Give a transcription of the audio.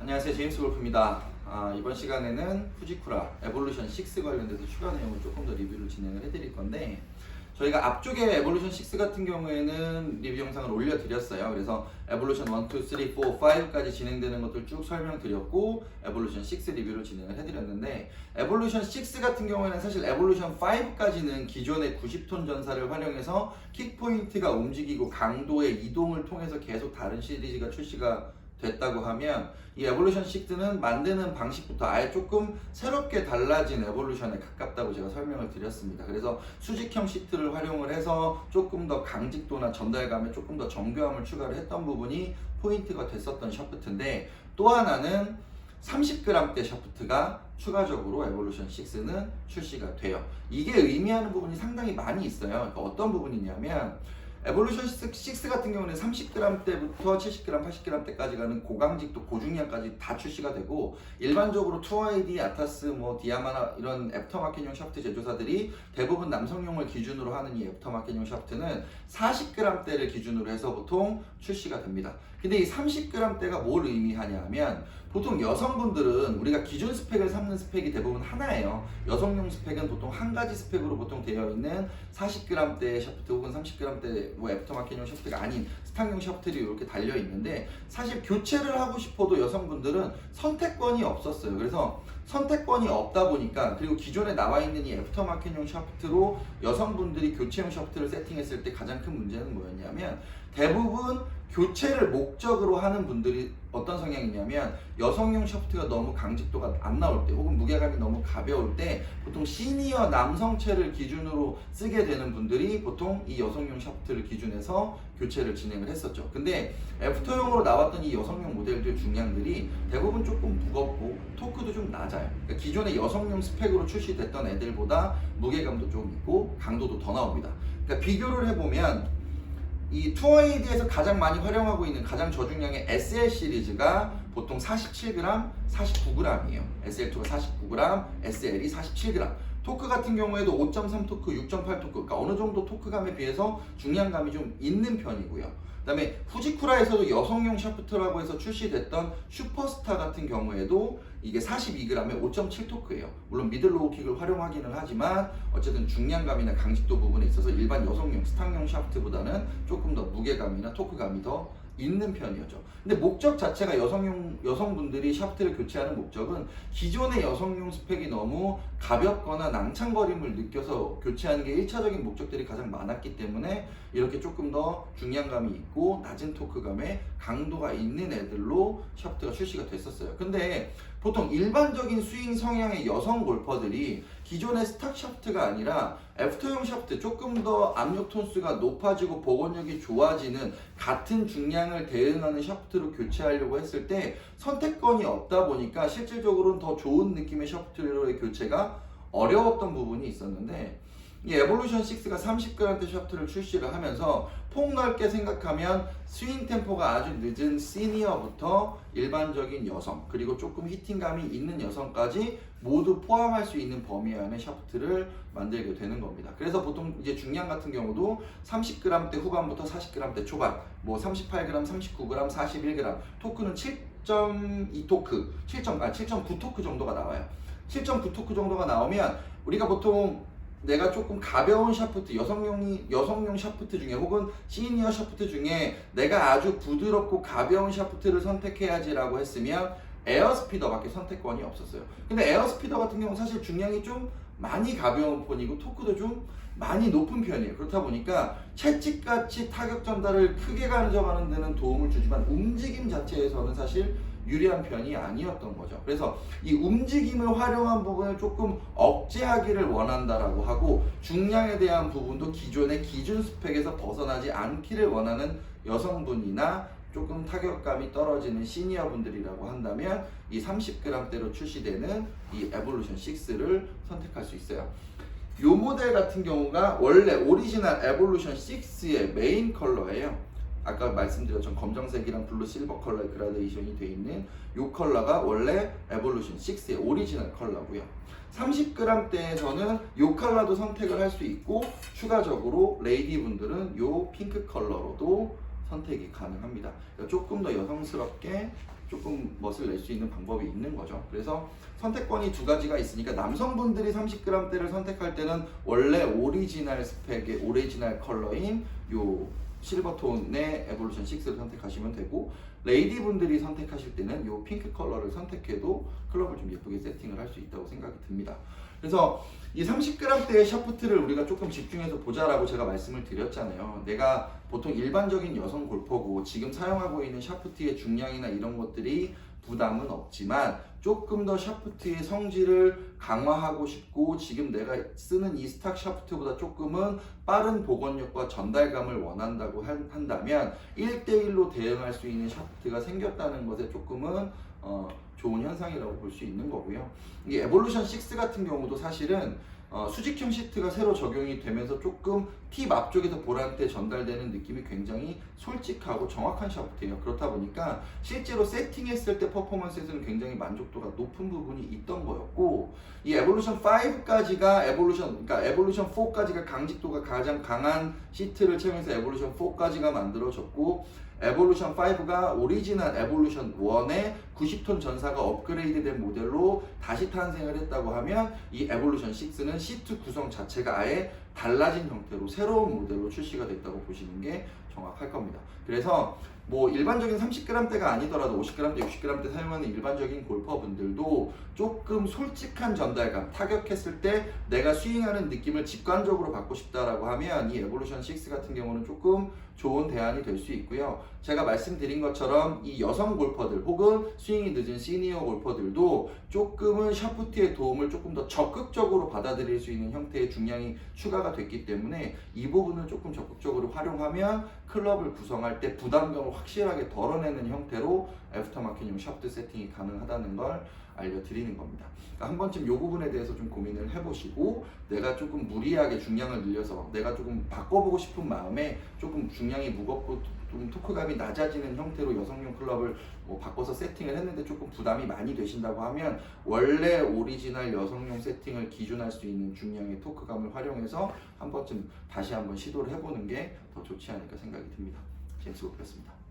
안녕하세요, 제임스 골프입니다. 이번 시간에는 후지쿠라 에볼루션 6 관련돼서 추가 내용을 조금 더 리뷰를 진행을 해드릴 건데, 저희가 앞쪽에 에볼루션 6 같은 경우에는 리뷰 영상을 올려드렸어요. 그래서 에볼루션 1, 2, 3, 4, 5까지 진행되는 것들 쭉 설명드렸고 에볼루션 6 리뷰를 진행을 해드렸는데, 에볼루션 6 같은 경우에는 사실 에볼루션 5까지는 기존의 90톤 전사를 활용해서 킥포인트가 움직이고 강도의 이동을 통해서 계속 다른 시리즈가 출시가 됐다고 하면, 이 에볼루션 6는 만드는 방식부터 아예 조금 새롭게 달라진 에볼루션에 가깝다고 제가 설명을 드렸습니다. 그래서 수직형 시트를 활용을 해서 조금 더 강직도나 전달감에 조금 더 정교함을 추가를 했던 부분이 포인트가 됐었던 샤프트인데, 또 하나는 30g대 샤프트가 추가적으로 에볼루션 6는 출시가 돼요. 이게 의미하는 부분이 상당히 많이 있어요. 그러니까 어떤 부분이냐면, 에볼루션 6 같은 경우는 30g대부터 70g, 80g대까지 가는 고강직도, 고중량까지 다 출시가 되고, 일반적으로 2ID, 아타스, 디아마나 이런 애프터마켓용 샤프트 제조사들이 대부분 남성용을 기준으로 하는 이 애프터마켓용 샤프트는 40g대를 기준으로 해서 보통 출시가 됩니다. 근데 이 30g대가 뭘 의미하냐 하면, 보통 여성분들은 우리가 기준 스펙을 삼는 스펙이 대부분 하나예요. 여성용 스펙은 보통 한 가지 스펙으로 보통 되어 있는 40g대 샤프트 혹은 30g대 애프터마켓용 샤프트가 아닌 스탕용 샤프트들이 이렇게 달려 있는데, 사실 교체를 하고 싶어도 여성분들은 선택권이 없었어요. 그래서 선택권이 없다 보니까, 그리고 기존에 나와 있는 이 애프터마켓용 샤프트로 여성분들이 교체용 샤프트를 세팅했을 때 가장 큰 문제는 뭐였냐면, 대부분 교체를 목적으로 하는 분들이 어떤 성향이냐면, 여성용 샤프트가 너무 강직도가 안 나올 때 혹은 무게감이 너무 가벼울 때 보통 시니어 남성체를 기준으로 쓰게 되는 분들이 보통 이 여성용 샤프트를 기준해서 교체를 진행을 했었죠. 근데 애프터용으로 나왔던 이 여성용 모델들 중량들이 대부분 조금 무겁고 토크도 좀 낮아요. 그러니까 기존의 여성용 스펙으로 출시됐던 애들보다 무게감도 좀 있고 강도도 더 나옵니다. 그러니까 비교를 해보면, 이 투어에이드에서 가장 많이 활용하고 있는 가장 저중량의 SL 시리즈가 보통 47g, 49g이에요. SL2가 49g, SL이 47g. 토크 같은 경우에도 5.3 토크, 6.8 토크, 그러니까 어느 정도 토크감에 비해서 중량감이 좀 있는 편이고요. 그 다음에 후지쿠라에서도 여성용 샤프트라고 해서 출시됐던 슈퍼스타 같은 경우에도 이게 42g에 5.7 토크예요. 물론 미들로우 킥을 활용하기는 하지만 어쨌든 중량감이나 강직도 부분에 있어서 일반 여성용 스탕용 샤프트보다는 조금 더 무게감이나 토크감이 더 있는 편이었죠. 근데 목적 자체가 여성분들이 샤프트를 교체하는 목적은 기존의 여성용 스펙이 너무 가볍거나 낭창거림을 느껴서 교체하는 게 1차적인 목적들이 가장 많았기 때문에 이렇게 조금 더 중량감이 있고 낮은 토크감에 강도가 있는 애들로 샤프트가 출시가 됐었어요. 근데 보통 일반적인 스윙 성향의 여성 골퍼들이 기존의 스탁 샤프트가 아니라 애프터용 샤프트, 조금 더 압력 톤수가 높아지고 복원력이 좋아지는 같은 중량을 대응하는 샤프트로 교체하려고 했을 때 선택권이 없다 보니까 실질적으로는 더 좋은 느낌의 샤프트로의 교체가 어려웠던 부분이 있었는데, 이 에볼루션 6가 30g대 샤프트를 출시를 하면서 폭넓게 생각하면 스윙 템포가 아주 늦은 시니어부터 일반적인 여성, 그리고 조금 히팅감이 있는 여성까지 모두 포함할 수 있는 범위 안의 샤프트를 만들게 되는 겁니다. 그래서 보통 이제 중량 같은 경우도 30g대 후반부터 40g대 초반, 38g, 39g, 41g, 토크는 7.2 토크, 7.9 토크 정도가 나와요. 7.9 토크 정도가 나오면 우리가 보통 내가 조금 가벼운 샤프트, 여성용 샤프트 중에 혹은 시니어 샤프트 중에 내가 아주 부드럽고 가벼운 샤프트를 선택해야지라고 했으면 에어스피더밖에 선택권이 없었어요. 근데 에어스피더 같은 경우는 사실 중량이 좀 많이 가벼운 편이고 토크도 좀 많이 높은 편이에요. 그렇다 보니까 채찍같이 타격 전달을 크게 가져가는 데는 도움을 주지만 움직임 자체에서는 사실 유리한 편이 아니었던 거죠. 그래서 이 움직임을 활용한 부분을 조금 억제하기를 원한다라고 하고, 중량에 대한 부분도 기존의 기준 스펙에서 벗어나지 않기를 원하는 여성분이나 조금 타격감이 떨어지는 시니어 분들이라고 한다면 이 30g대로 출시되는 이 에볼루션 6를 선택할 수 있어요. 이 모델 같은 경우가 원래 오리지널 에볼루션 6의 메인 컬러예요. 아까 말씀드렸던 검정색이랑 블루 실버 컬러의 그라데이션이 되어 있는 이 컬러가 원래 에볼루션 6의 오리지널 컬러고요. 30g대에서는 이 컬러도 선택을 할 수 있고, 추가적으로 레이디 분들은 이 핑크 컬러로도 선택이 가능합니다. 조금 더 여성스럽게 조금 멋을 낼 수 있는 방법이 있는 거죠. 그래서 선택권이 두 가지가 있으니까 남성분들이 30g대를 선택할 때는 원래 오리지널 스펙의 오리지널 컬러인 요 실버톤의 에볼루션 6를 선택하시면 되고, 레이디분들이 선택하실 때는 요 핑크 컬러를 선택해도 클럽을 좀 예쁘게 세팅을 할 수 있다고 생각이 듭니다. 그래서 이 30g대의 샤프트를 우리가 조금 집중해서 보자라고 제가 말씀을 드렸잖아요. 내가 보통 일반적인 여성 골퍼고 지금 사용하고 있는 샤프트의 중량이나 이런 것들이 부담은 없지만 조금 더 샤프트의 성질을 강화하고 싶고 지금 내가 쓰는 이 스탁 샤프트보다 조금은 빠른 복원력과 전달감을 원한다고 한다면 1대1로 대응할 수 있는 샤프트가 생겼다는 것에 조금은 좋은 현상이라고 볼 수 있는 거고요. 이 에볼루션 6 같은 경우도 사실은 수직형 시트가 새로 적용이 되면서 조금 팁 앞쪽에서 볼한테 전달되는 느낌이 굉장히 솔직하고 정확한 샤프트예요. 그렇다 보니까 실제로 세팅했을 때 퍼포먼스에서는 굉장히 만족도가 높은 부분이 있던 거였고, 이 에볼루션 5까지가 그러니까 에볼루션 4까지가 강직도가 가장 강한 시트를 채용해서 에볼루션 4까지가 만들어졌고, 에볼루션 5가 오리지널 에볼루션 1의 90톤 전사가 업그레이드된 모델로 다시 탄생을 했다고 하면 이 에볼루션 6는 시트 구성 자체가 아예 달라진 형태로 새로운 모델로 출시가 됐다고 보시는 게 정확할 겁니다. 그래서 뭐 일반적인 30g대가 아니더라도 50g대, 60g대 사용하는 일반적인 골퍼분들도 조금 솔직한 전달감, 타격했을 때 내가 스윙하는 느낌을 직관적으로 받고 싶다라고 하면 이 에볼루션 6 같은 경우는 조금 좋은 대안이 될 수 있고요. 제가 말씀드린 것처럼 이 여성 골퍼들 혹은 스윙이 늦은 시니어 골퍼들도 조금은 샤프트의 도움을 조금 더 적극적으로 받아들일 수 있는 형태의 중량이 추가가 됐기 때문에 이 부분을 조금 적극적으로 활용하면 클럽을 구성할 때 부담감을 확실하게 덜어내는 형태로 애프터마켓용 샤프트 세팅이 가능하다는 걸 알려드리는 겁니다. 그러니까 한 번쯤 이 부분에 대해서 좀 고민을 해보시고, 내가 조금 무리하게 중량을 늘려서 내가 조금 바꿔보고 싶은 마음에 조금 중량이 무겁고 좀 토크감이 낮아지는 형태로 여성용 클럽을 뭐 바꿔서 세팅을 했는데 조금 부담이 많이 되신다고 하면 원래 오리지널 여성용 세팅을 기준할 수 있는 중량의 토크감을 활용해서 한 번쯤 다시 한번 시도를 해보는 게 더 좋지 않을까 생각이 듭니다. 제임스 골프였습니다.